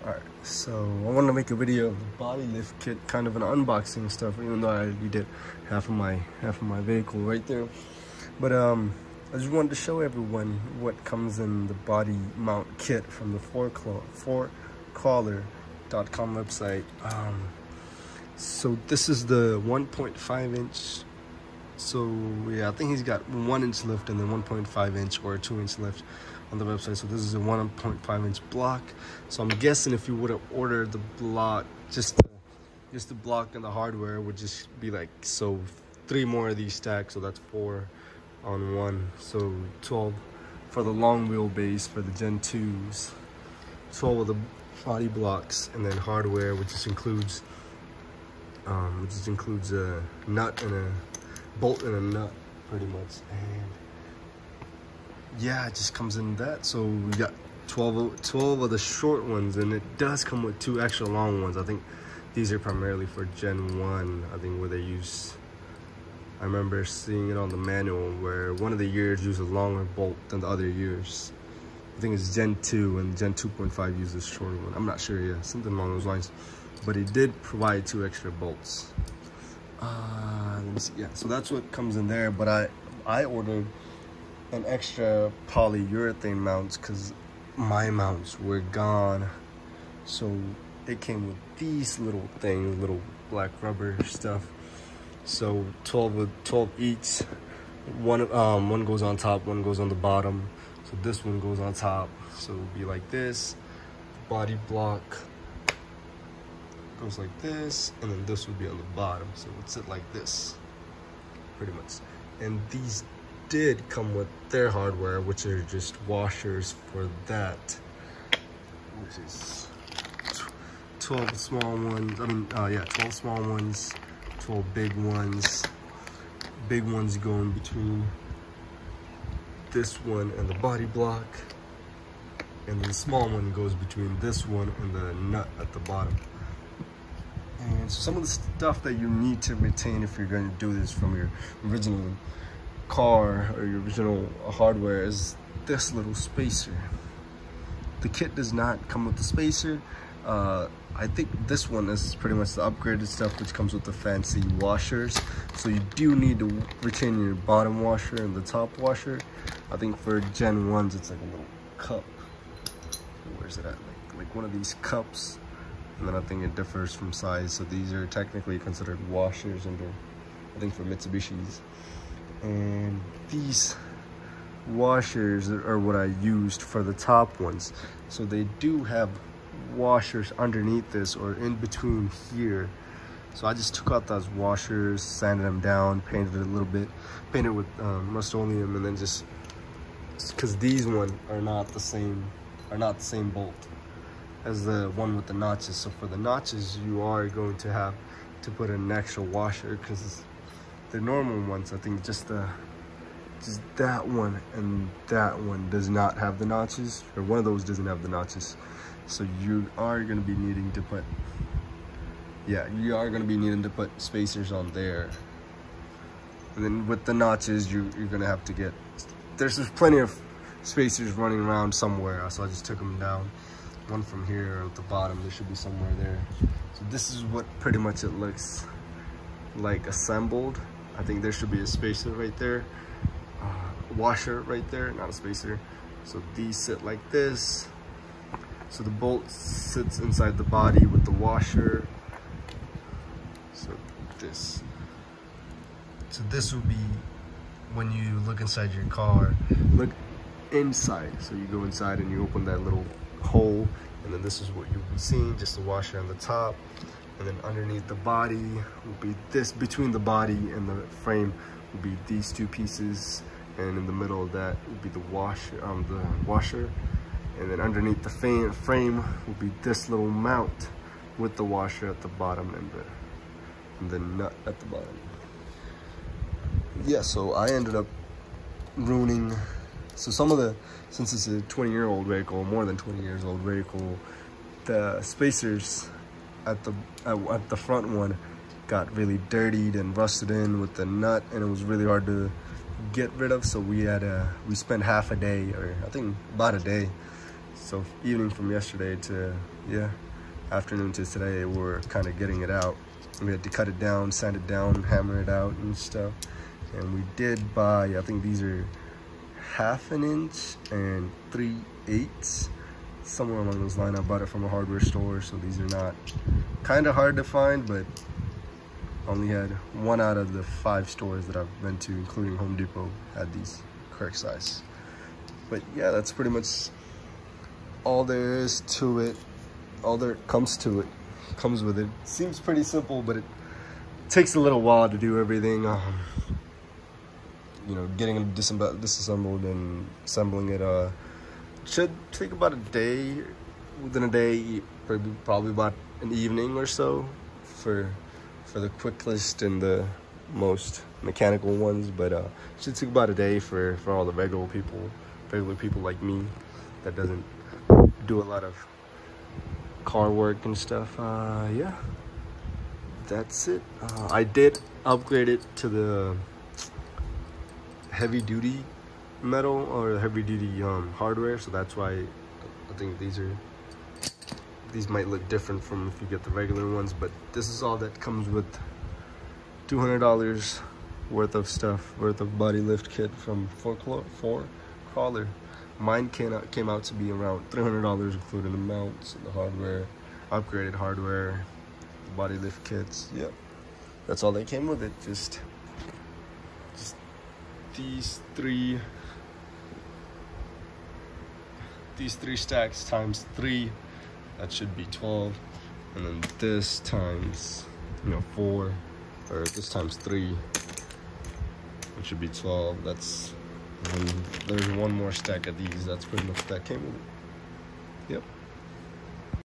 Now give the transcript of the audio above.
Alright, so I want to make a video of the body lift kit, kind of an unboxing stuff, even though I already did half of my vehicle right there. But I just wanted to show everyone what comes in the body mount kit from the 4crawler.com website. So this is the 1.5 inch. So yeah, I think he's got 1 inch lift and then 1.5 inch or a 2 inch lift on the website. So this is a 1.5 inch block. So I'm guessing if you would have ordered the block, just the block and the hardware would just be like, so 3 more of these stacks, so that's 4 on 1. So 12 for the long wheelbase for the Gen 2s, 12 of the body blocks, and then hardware, which just includes a nut and a bolt and a nut, pretty much. And yeah, it just comes in that. So we got 12 of the short ones, and it does come with 2 extra long ones. I think these are primarily for Gen 1, I think, where they use, I remember seeing it on the manual where one of the years used a longer bolt than the other years. I think it's Gen 2 and Gen 2.5 uses a shorter one. I'm not sure, yeah, something along those lines. But it did provide 2 extra bolts. Let me see. Yeah, so that's what comes in there. But I ordered an extra polyurethane mounts because my mounts were gone. So it came with these little things, little black rubber stuff. So 12 each. One goes on top, one goes on the bottom. So this one goes on top. So it'll be like this. Body block goes like this, and then this would be on the bottom, so it would sit like this, pretty much. And these did come with their hardware, which are just washers for that, which is 12 small ones. 12 small ones, 12 big ones. Big ones go in between this one and the body block, and then the small one goes between this one and the nut at the bottom. And so some of the stuff that you need to retain if you're going to do this from your original car or your original hardware is this little spacer. The kit does not come with the spacer. I think this one is pretty much the upgraded stuff, which comes with the fancy washers. So you do need to retain your bottom washer and the top washer. I think for Gen 1s, it's like a little cup. Where's it at? Like one of these cups. And then I think it differs from size. So these are technically considered washers under, I think, for Mitsubishis. And these washers are what I used for the top ones. So they do have washers underneath this or in between here. So I just took out those washers, sanded them down, painted it a little bit, painted with Rust-Oleum, and then just, because these ones are not the same bolt as the one with the notches. So for the notches, you are going to have to put an extra washer, because the normal ones, I think just that one and that one does not have the notches, or one of those doesn't have the notches. So you are going to be needing to put, spacers on there. And then with the notches, you're going to have to get, there's plenty of spacers running around somewhere, so I just took them down. One from here at the bottom, there should be somewhere there. So this is what pretty much it looks like assembled. I think there should be a spacer right there, washer right there, not a spacer. So these sit like this. So the bolt sits inside the body with the washer. So this will be when you look inside your car, look inside. So you go inside and you open that little hole, and then this is what you'll be seeing, just the washer on the top. And then underneath the body will be this, between the body and the frame will be these 2 pieces, and in the middle of that will be the washer, and then underneath the frame will be this little mount with the washer at the bottom and the nut at the bottom. Yeah, so I ended up ruining, so some of the, since it's a 20-year-old vehicle, more than 20 years old vehicle, the spacers at the front one got really dirtied and rusted in with the nut, and it was really hard to get rid of. So we spent half a day, or I think about a day, So evening from yesterday to, yeah, afternoon to today, we're kind of getting it out. We had to cut it down, sand it down, hammer it out and stuff. And we did buy, I think these are 1/2 inch and 3/8, somewhere along those lines. I bought it from a hardware store, so these are not, kind of hard to find, but only had 1 out of the 5 stores that I've been to, including Home Depot, had these correct size. But yeah, that's pretty much all there is to it. All there comes to it, comes with it. Seems pretty simple, but it takes a little while to do everything. You know, getting it disassembled and assembling it should take about a day. Within a day, probably about an evening or so for the quickest and the most mechanical ones. But it should take about a day for all the regular people like me that doesn't do a lot of car work and stuff. Yeah, that's it. I did upgrade it to the heavy duty metal or heavy duty hardware, so that's why I think these might look different from if you get the regular ones. But this is all that comes with $200 worth of body lift kit from 4crawler. Mine came out to be around $300, including the mounts and the hardware, upgraded hardware, body lift kits. Yep, that's all that came with it. Just these three stacks times 3, that should be 12, and then this times 4, or this times 3, which should be 12. That's, and there's one more stack of these. That's pretty much that came with it. Yep.